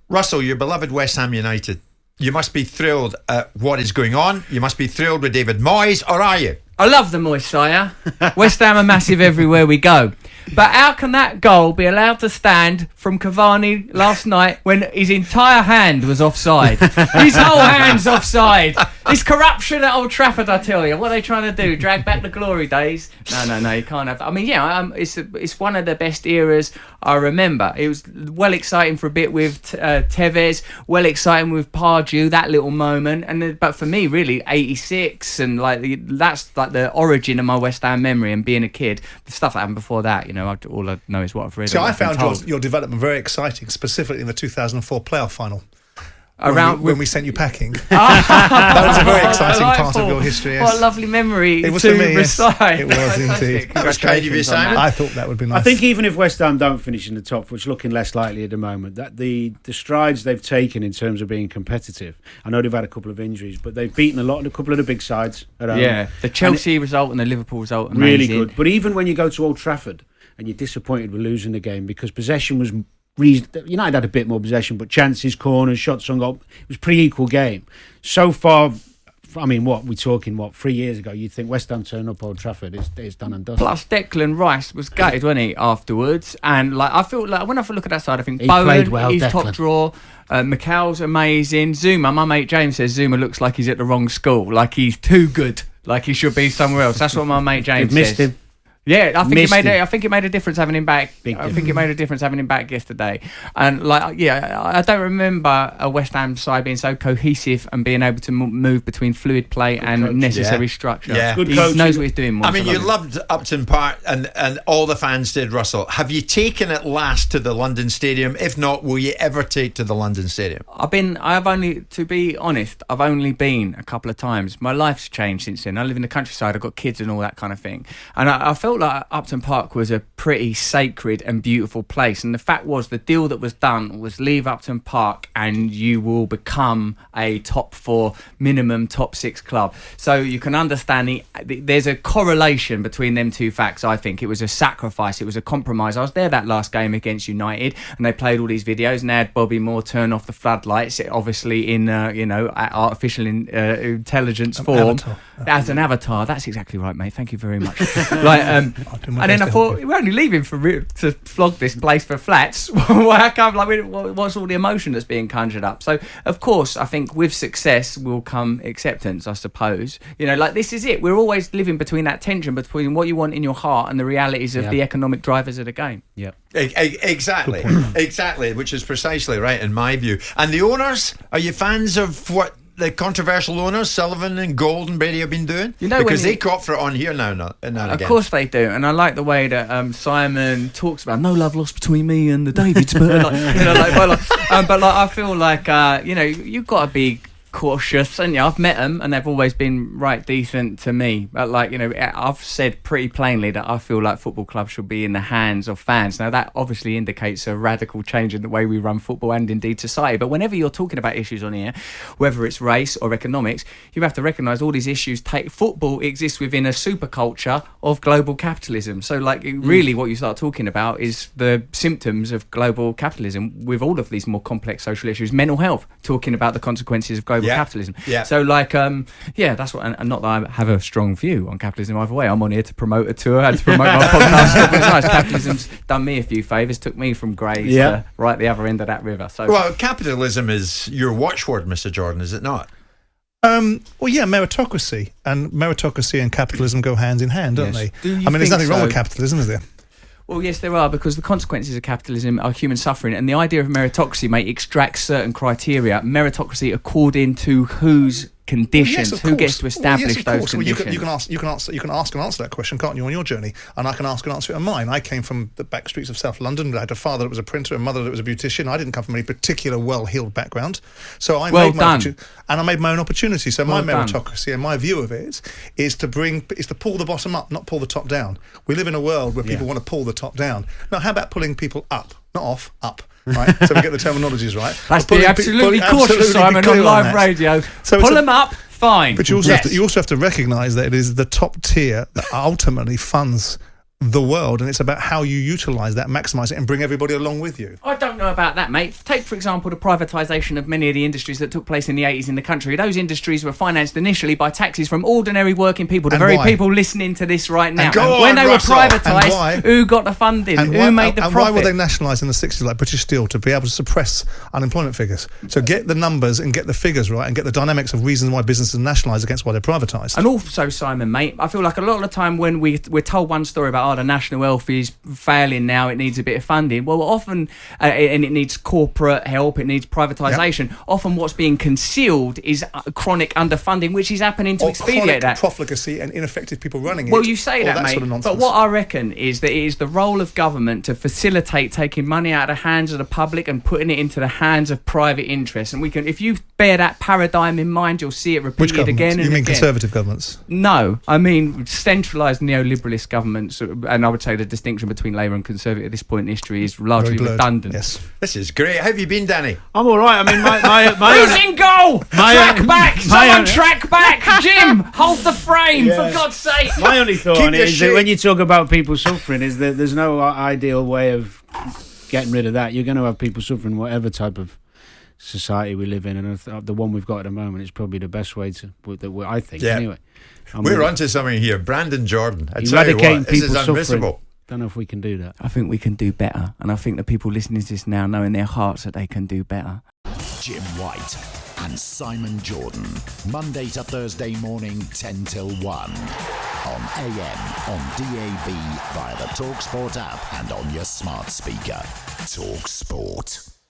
Russell, your beloved West Ham United. You must be thrilled at what is going on. You must be thrilled with David Moyes, or are you? I love the Moyesiah. West Ham are massive everywhere we go. But how can that goal be allowed to stand from Cavani last night when his entire hand was offside? His whole hand's offside. It's corruption at Old Trafford, I tell you. What are they trying to do? Drag back the glory days? No, you can't have that. I mean, it's one of the best eras I remember. It was well exciting for a bit with Tevez, well exciting with Pardew, that little moment. But for me, really, 86 and that's like the origin of my West Ham memory and being a kid. The stuff that happened before that, all I know is what I've read. See, I found your development very exciting, specifically in the 2004 playoff final. When we sent you packing. That was a very exciting part of your history. Yes. What a lovely memory it was to for me, recite. Yes. It was indeed. That was kind of you, Simon. I thought that would be nice. I think even if West Ham don't finish in the top, which is looking less likely at the moment, that the strides they've taken in terms of being competitive. I know they've had a couple of injuries, but they've beaten a couple of the big sides at home. Yeah, the Chelsea result and the Liverpool result, amazing. Really good. But even when you go to Old Trafford and you're disappointed with losing the game because possession was United had a bit more possession, but chances, corners, shots on goal, it was a pretty equal game. So far, I mean, we're talking 3 years ago, you'd think West Ham turn up Old Trafford, it's done and dusted. Plus Declan Rice was gutted, wasn't he, afterwards? And I feel like when I look at that side, I think he Bowen, played well, he's Declan. top draw. McCall's amazing. Zuma, my mate James says Zuma looks like he's at the wrong school, like he's too good, like he should be somewhere else. That's what my mate James missed says. Him. Yeah, I think it made a difference having him back. I think it made a difference having him back yesterday. And I don't remember a West Ham side being so cohesive and being able to move between fluid play and necessary structure. Yeah. He knows what he's doing. I mean, you loved Upton Park, and all the fans did, Russell. Have you taken it last to the London Stadium? If not, will you ever take to the London Stadium? To be honest, I've only been a couple of times. My life's changed since then. I live in the countryside. I've got kids and all that kind of thing. And I felt like Upton Park was a pretty sacred and beautiful place, and the fact was the deal that was done was leave Upton Park and you will become a top 4 minimum top 6 club. So you can understand there's a correlation between them two facts. I think it was a sacrifice, it was a compromise. I was there that last game against United and they played all these videos and they had Bobby Moore turn off the floodlights, obviously in artificial intelligence form. As an avatar. That's exactly right, mate, thank you very much. And then I thought, we're only leaving to flog this place for flats. How come? What's all the emotion that's being conjured up? So, of course, I think with success will come acceptance, I suppose. This is it. We're always living between that tension between what you want in your heart and the realities of the economic drivers of the game. Yeah. Exactly, which is precisely right in my view. And the owners, are you fans of what the controversial owners, Sullivan and Gold and Brady, have been doing? Because they caught for it on here now and again. Of course they do, and I like the way that Simon talks about no love lost between me and the Davids, but I feel like you've got to be cautious, and I've met them and they've always been right decent to me, but I've said pretty plainly that I feel like football clubs should be in the hands of fans. Now that obviously indicates a radical change in the way we run football and indeed society, but whenever you're talking about issues on here, whether it's race or economics, you have to recognise all these issues football exists within a super culture of global capitalism. So really what you start talking about is the symptoms of global capitalism with all of these more complex social issues. Mental health, talking about the consequences of global capitalism. Yeah. So that's what, and not that I have a strong view on capitalism either way. I'm on here to promote a tour and to promote my podcast. But it's nice. Capitalism's done me a few favours, took me from Grays to right the other end of that river. So capitalism is your watchword, Mr. Jordan, is it not? Meritocracy and capitalism go hand in hand, don't they? There's nothing wrong with capitalism, is there? Well, yes, there are, because the consequences of capitalism are human suffering, and the idea of meritocracy may extract certain criteria. Meritocracy according to whose conditions, who gets to establish those conditions. You can ask and answer that question, can't you, on your journey? And I can ask and answer it on mine. I came from the back streets of South London. I had a father that was a printer, a mother that was a beautician. I didn't come from any particular well-heeled background, so I made my own opportunity. So my meritocracy and my view of it is to pull the bottom up, not pull the top down. We live in a world where people want to pull the top down. Now, how about pulling people up, not off, up? Right, so we get the terminologies right. That's absolutely cautious, Simon, on live radio. So pull them up, fine. But you also have to recognise that it is the top tier that ultimately funds the world, and it's about how you utilise that, maximise it, and bring everybody along with you. I don't know about that, mate. Take, for example, the privatisation of many of the industries that took place in the 80s in the country. Those industries were financed initially by taxes from ordinary working people, the very people listening to this right now. When they were privatised, who got the funding? Who made the profit? And why were they nationalised in the 60s, like British Steel, to be able to suppress unemployment figures? So get the numbers and get the figures right, and get the dynamics of reasons why businesses nationalise against why they're privatised. And also, Simon, mate, I feel like a lot of the time when we're told one story about, the national health is failing now, it needs a bit of funding. Well, often, and it needs corporate help, it needs privatisation. Yep. Often what's being concealed is chronic underfunding, which is happening to expedite that. Profligacy and ineffective people running it. Well, you say that, mate, sort of nonsense. But what I reckon is that it is the role of government to facilitate taking money out of the hands of the public and putting it into the hands of private interests. And we can, if you bear that paradigm in mind, you'll see it repeated again and again. You mean Conservative governments? No, I mean centralised neoliberalist governments, and I would say the distinction between Labour and Conservative at this point in history is largely redundant. Yes. This is great. How have you been, Danny? I'm all right. I mean, my who's in goal? Track back! Someone track back! Jim, hold the frame, for God's sake! My only thought on it is that when you talk about people suffering, is that there's no ideal way of getting rid of that. You're going to have people suffering whatever type of society we live in, and the one we've got at the moment is probably the best way to, I think, anyway. We're onto something here. Brandon Jordan. Eradicating people suffering. suffering. Don't know if we can do that. I think we can do better, and I think the people listening to this now know in their hearts that they can do better. Jim White and Simon Jordan, Monday to Thursday morning, 10 till 1. On AM, on DAB, via the talkSPORT app, and on your smart speaker. talkSPORT.